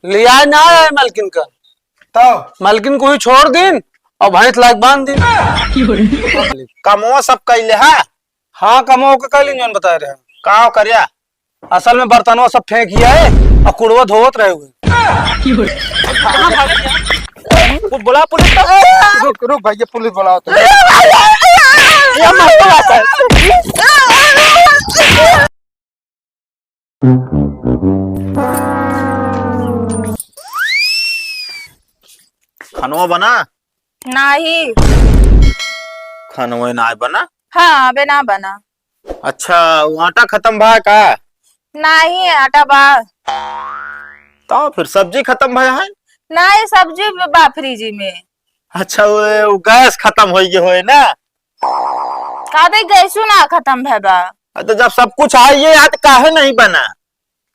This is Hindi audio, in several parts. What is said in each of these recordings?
लिया ना है मलकिन का। तो मलकिन को ही छोड़ दिन और भैंस लायक बांध दिन। कमो सब कैले है। हाँ कमो के कल इंजन बता रहे हैं। का करिया असल में बर्तनों सब फेंक किया है और कुड़वा धोवत रहे हुए। वो बुला पुलिस को। रुक रुक भैया पुलिस बुलाओ तो। ये मस्त बात है। खानवा बना। नाही। खानवा ना बना। हाँ अबे ना बना। अच्छा आटा खत्म भा का। नाही आटा बा। तो फिर सब्जी खत्म भया है। नाही सब्जी बा फ्रिज में। अच्छा वो गैस खत्म हो गए होए ना। का दे गैसू ना खत्म है बा। तो जब सब कुछ है ये आज काहे नहीं बना।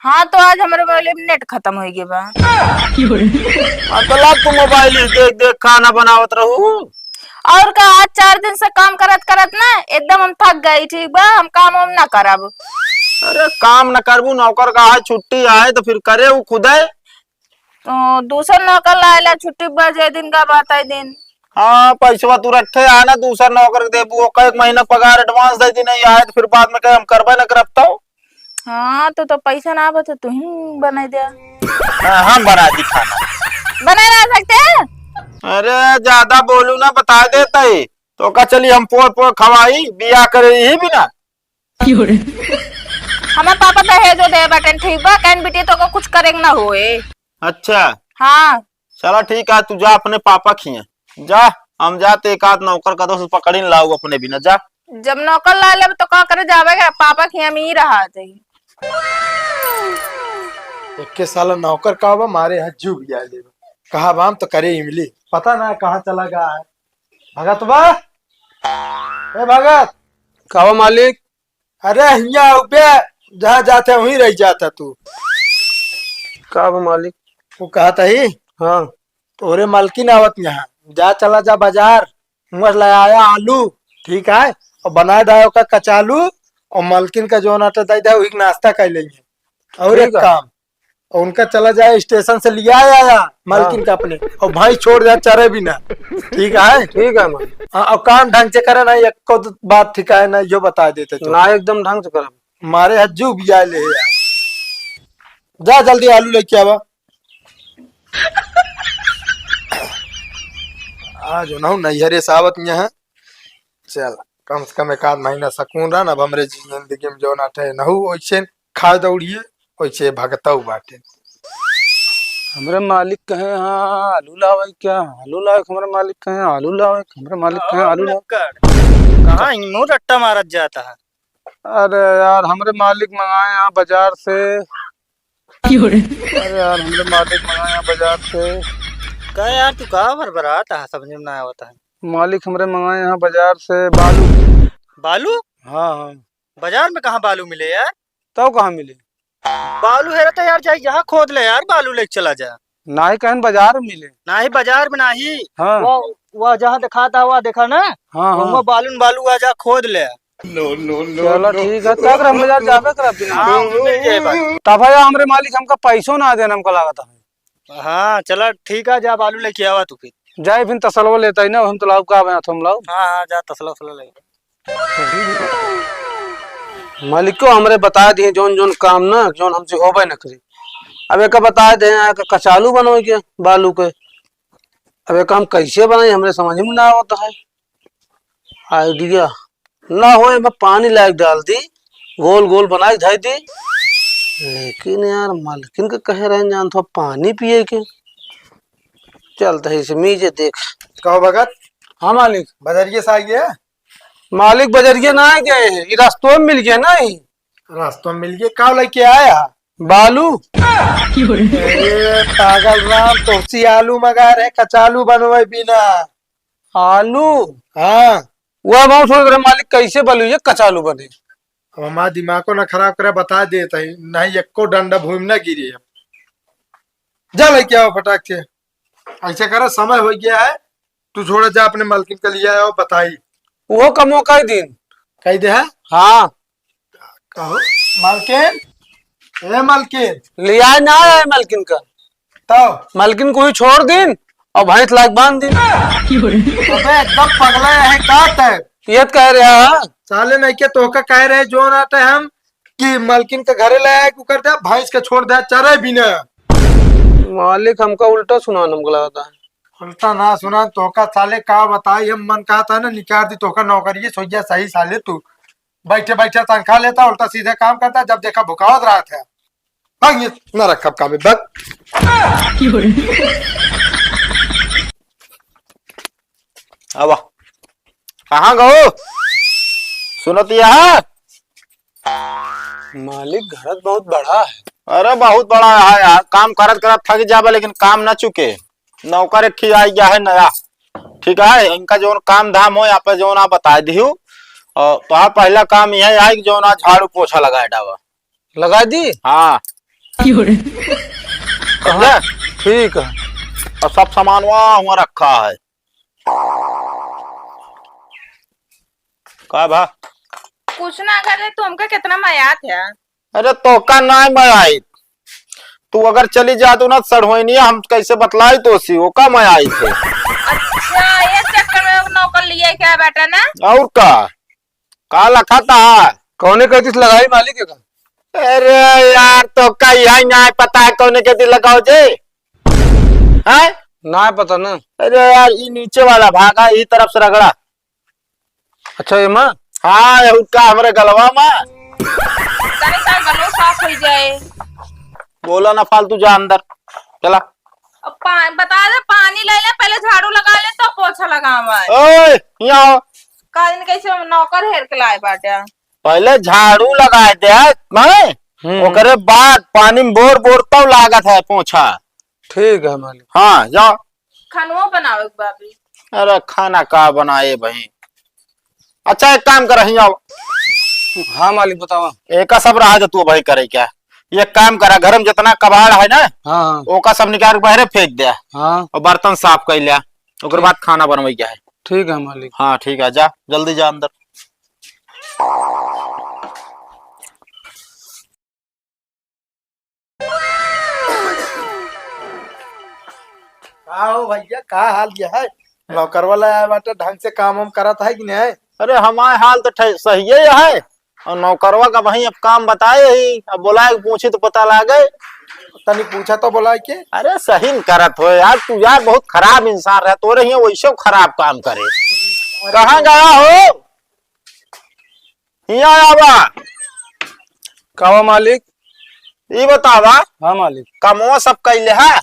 हाँ तो आज हमारे मोबाइल में नेट खत्म हो गया बा। तो लाग तू मोबाइल देख देख खाना बनावत रहू। और का आज 4 दिन से काम करत करत ना एकदम हम थक गई। ठीक बा हम काम हम ना करब। अरे काम न करबू नौकर का है छुट्टी आए तो फिर करे वो खुद है। तो दूसर नौकर लाएला छुट्टी बा जे दिन का बात है दिन। हाँ पैसा तू रखे है ना दूसरा नौकर देबू ओका 1 महीना पगार एडवांस दे दी नहीं आए तो फिर बाद में कहे हम करबे न करब तो। हाँ तो पैसा ना बता तू ही बना दिया। हम बना दी खाना। बना ना सकते हैं। अरे ज्यादा बोलू ना बता देते तो का चली हम पोर पोर खवाई बिया करे ही भी ना। हमारे पापा तो है जो दे बटन ठीक बा कैन बेटी तो को कुछ करेंगे ना होए। अच्छा हाँ चला ठीक है तू जा अपने पापा खिए जा। हम जाते एक आध नौकर का दोस्त पकड़ी लाऊ अपने बिना जा। जब नौकर ला ले तो का करे जावेगा पापा की हम ही रहा थे। इक्के साल नौकर का बा मारे हज्जू भी आए लेबा कहा बाम तो करे इमली पता ना कहाँ चला गया है। भगत बा ए भगत। कहो मालिक। अरे हिया उबे जहाँ जाते वहीं रह जाता तू। कहो मालिक। वो कहता ही हाँ तोरे मालकिन आवत यहाँ जा चला जा बाजार उमर लाया आलू ठीक है और बना दाओ का कचालू और मालकिन का जो नाटा दे दे वही नाश्ता कर लेंगे। और एक काम और उनका चला जाए स्टेशन से लिया आया मालकिन का अपने और भाई छोड़ जाए चरे भी ना ठीक है। ठीक है मालिक। हाँ और काम ढंग से करे ना एक को बात ठीक है ना जो बता देते तो ना एकदम ढंग से करब। मारे हज्जू भी आए ले यार। जा जल्दी आलू लेके आवा। आज ना नैहरे सावत यहाँ चल कम से कम 1 महीना सकून रहा ना। अब हमरे जिंदगी में जो नाटे नहू वैसे खा दौड़िए वैसे भगतऊ बाटे। हमारे मालिक कहे हाँ आलू लावे क्या आलू लावे हमारे मालिक कहे आलू लावे हमारे मालिक कहे आलू लावे। कहाँ मुंह रट्टा मारत जाता है। अरे यार हमारे मालिक मंगाए यहाँ बाजार से। अरे यार हमारे मालिक मंगाए यहाँ बाजार से। कहा यार तू कहाँ बरबराता है समझ में ना आता है। मालिक हमारे मंगाए यहाँ बाजार से बालू। बालू हाँ हाँ बाजार में कहाँ बालू मिले यार। तो कहाँ मिले। बालू है तो यार जाए यहाँ खोद ले यार बालू लेके चला जा। ना ही कहीं बाजार में मिले। ना ही बाजार में ना ही हाँ वो जहाँ दिखाता हुआ देखा ना हाँ हाँ वो बालू बालू आ जा खोद ले। चलो ठीक है तब हम बाजार जाबे करब बिना। हाँ मिल जाए तब है हमारे मालिक हमका पैसों ना देना हमको लागत है। हाँ चला ठीक है जा बालू लेके आवा तू फिर। जाए फिर तसलवा लेता ही ना हम तो लाऊ का हम लाऊ। हाँ हाँ जा तसला उसला ले। मालिक को हमरे बता दिए जोन जोन काम ना जोन हमसे होबे न करी। अब एक बता दे कचालू बनो के बालू के। अब एक हम कैसे बनाए हमरे समझ में ना आता है। आइडिया ना हो मैं पानी लायक डाल दी गोल गोल बनाई धाई दी। लेकिन यार मालकिन के कहे रहे जान तो पानी पिए के चलता है इसे मीजे देख। कहो भगत। हाँ मालिक। बजरिए से आई है। मालिक बजरिया ना गए हैं ये रास्तों में मिल गया ना ही। रास्तों में मिल गए का लेके आया बालू। अरे पागल राम तो आलू मंगा रहे कचालू बनवे बिना। आलू हाँ वह बहुत सोच रहे मालिक कैसे बालू ये कचालू बने। अब हमारा दिमाग को ना खराब करे बता देता है नहीं एको डंडा भूमि ना गिरी है। जा लेके आओ फटाक से ऐसे करो समय हो गया है तू छोड़ा जा अपने मालकिन का लिया आओ बताई। वो कमो का ही दिन कही दे है। हाँ कहो मालकिन ए मालकिन लिया ना है मालकिन का। तो मालकिन को ही छोड़ दिन और भैंस लायक बांध दिन। अबे एकदम पगला है काट है। ये कह रहे हैं साले नहीं के तो का कह रहे जो आते हम कि मालकिन के घरे लाया कर दे भैंस के छोड़ दे चरे भी न। मालिक हमका उल्टा सुना हमको लगा था। उल्टा ना सुना तो का साले का बताई हम मन कहा था ना निकाल दी तो का नौकरी सोचा सही साले तू बैठे बैठे तनख्वाह लेता उल्टा सीधे काम करता जब देखा भुकावत रहा था भाग ये न रखा काम बग। अब कहाँ गो सुनत यहाँ? मालिक घर बहुत बड़ा है। अरे बहुत बड़ा है यार, काम करत करत थक जाबे लेकिन काम न चुके। नौकर एक आई गया है नया, ठीक है। इनका जो काम धाम हो यहाँ पे जो आप बता दियो। और तो पहला काम यह है कि जो ना झाड़ू पोछा लगाए डावा लगा दी। हाँ समझे? ठीक है। और सब सामान वहाँ रखा है। का भा कुछ ना करे तो हमका कितना मयात है। अरे तो का ना मैं आई तू अगर चली जा तो ना सड़होनी हम कैसे बतलाई तो सी वो का मैं आई थे। अच्छा ये चक्कर में नौकर लिए क्या बेटा ना। और का लखा था कौने कहती लगाई मालिक का। अरे यार तो का यही ना पता है कौन के दिल लगाओ जे है ना पता ना। अरे यार ये नीचे वाला भागा इस तरफ से रगड़ा। अच्छा ये माँ हाँ उसका हमारे गलवा में तने सा गलो साफ हो जाए। बोला ना फालतू जा अंदर चला। अब बता दे पानी ले ले पहले झाड़ू लगा ले तो पोछा लगावा। ओए यहाँ कादिन कैसे नौकर हेर के लाए बाटे। पहले झाड़ू लगाए दे मैं ओकरे बाद पानी में बोर बोर तब लागत है पोछा। ठीक है मालिक। हाँ जाओ खानवा बनावे बाबी। अरे खाना का बनाए भाई। अच्छा एक काम कर रही आओ। हाँ मालिक बताओ। एक सब रहा जो तू भाई करे क्या ये काम करा घर में जितना कबाड़ है ना हाँ ओका सब निकाल के बहरे फेंक दिया हाँ और बर्तन साफ कर लिया ओकर बाद खाना बनवाई क्या है। ठीक है मालिक। हाँ ठीक है जा जल्दी जा अंदर। आओ भैया का हाल यह है नौकर वाला आया बाटे ढंग से काम हम करत है कि नहीं। अरे हमारे हाल तो सही है और नौकरवा का वही अब काम बताए ही अब बोला पूछी तो पता लगे तनी पूछा तो बोला के। अरे सही करत हो यार तू यार बहुत खराब इंसान रहे तो रही वैसे खराब काम करे। कहाँ गया हो यहाँ आवा कहो मालिक। ये बतावा हाँ मालिक। कमो सब कैले है।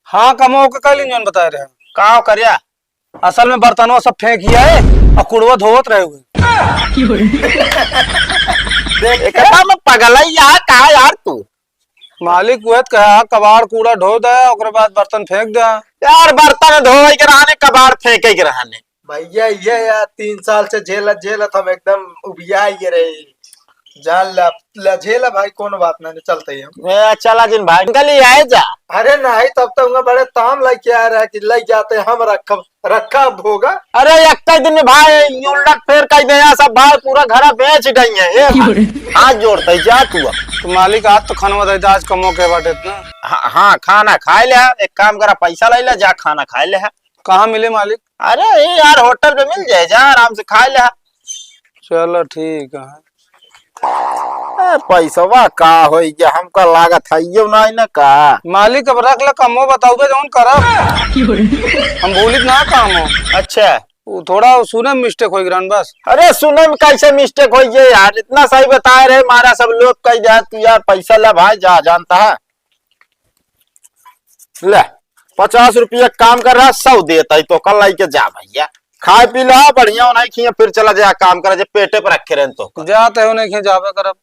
हाँ कमो का कल इंजन बता रहे हैं। कहा करिया असल में बर्तनों सब फेंक किया है और कुड़वा धोवत रहे हुए। में पगल यार कहा यार तू मालिक वह कहा कबाड़ कूड़ा ढो दे और बाद बर्तन फेंक दे। यार बर्तन धोए के रहने कबाड़ फेंके के रहने भैया ये यार 3 साल से झेलत हम एकदम उबिया ये रही जान झेला भाई कोनो बात नहीं चलते ही चला जिन भाई निकली आए जा। अरे नहीं तब तो बड़े ताम लेके आ रहा है कि ले जाते हम रखा होगा। अरे एक दिन में भाई उलट फेर कह दे सब भाई पूरा घर बेच गई है हाथ जोड़ते जा तू। तो मालिक आज तो खाना दे आज कमो के बाटे इतना। हाँ खाना खाए ले एक काम करा पैसा ले ले जा खाना खाए ले। कहाँ मिले मालिक। अरे यार होटल पे मिल जाए जा आराम से खाए ले। चलो ठीक है। पैसा का हो गया हमका लागत है ये नहीं ना का मालिक अब रख ले कमो बताओ जौन करब हम भूलित ना काम हो। अच्छा वो थोड़ा सुने में मिस्टेक हो गया बस। अरे सुने में कैसे मिस्टेक हो गई यार इतना सही बताए रहे मारा सब लोग कह दिया तू यार पैसा ले भाई जा जानता है ले 50 रुपया काम कर रहा 100 देता तो कल लाई के जा भैया खाए पी ला बढ़िया नहीं खिया फिर चला जा काम करे पेटे पर रखे रहे तो जाते हो नहीं जावे करब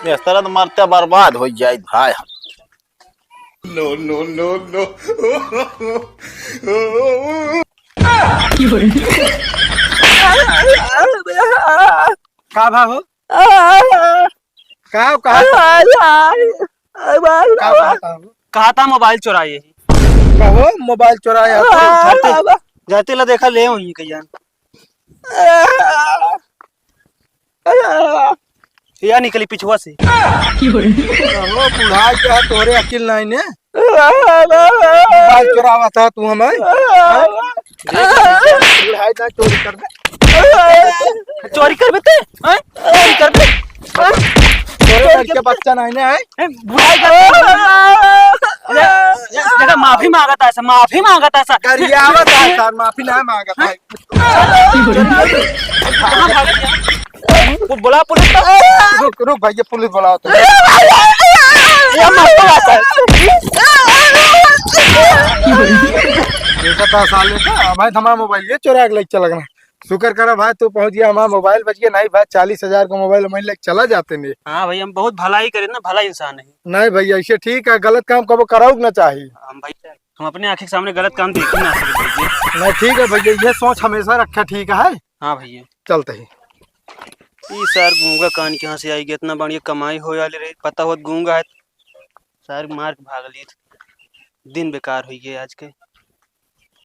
इस तरह तो मरते बर्बाद हो जाए भाई। No, no, no, no. का भाव हो कहा था मोबाइल चुराइए कहो मोबाइल चुराया जाते ला देखा ले हुई कहीं या निकली पिछुआ से। वो बुढ़ा क्या तोरे अकिल नहीं ने मोबाइल चुरावा था तू हमें बुढ़ाई ना चोरी कर दे चोरी कर बेते हैं? चोरी कर बे तोरे लड़के बच्चा नहीं ने है बुढ़ाई कर जगह माफी मांगा था ऐसा, माफी मांगा था ऐसा। गरियावा था सर माफी ना मांगा था बोला पुलिस को। रुक रुक भैया पुलिस बुलाओ तो ये मारता आता है। देखा था साले का भाई हमारा मोबाइल ये चुरा के लेके चला गया। शुक्र करो भाई तू पहुंच गया हमारा मोबाइल बच गया नहीं भाई 40,000 का मोबाइल हमारे लेके चला जाते नहीं। हाँ भाई हम बहुत भलाई करे ना, भला इंसान है नहीं भैया ऐसे ठीक है गलत काम कबो कराओ ना चाहिए। हम भाई। हम अपने आंखें के सामने गलत काम देख ही ना सकते भैया। नहीं ठीक है भैया ये सोच हमेशा रखा ठीक है। हाँ भैया। चलते ही ई सर गूंगा कान कहाँ से आई गया, इतना बढ़िया कमाई हो वाली रही, पता हो गूंगा है सर मार के भाग ली, दिन बेकार हुई है आज के।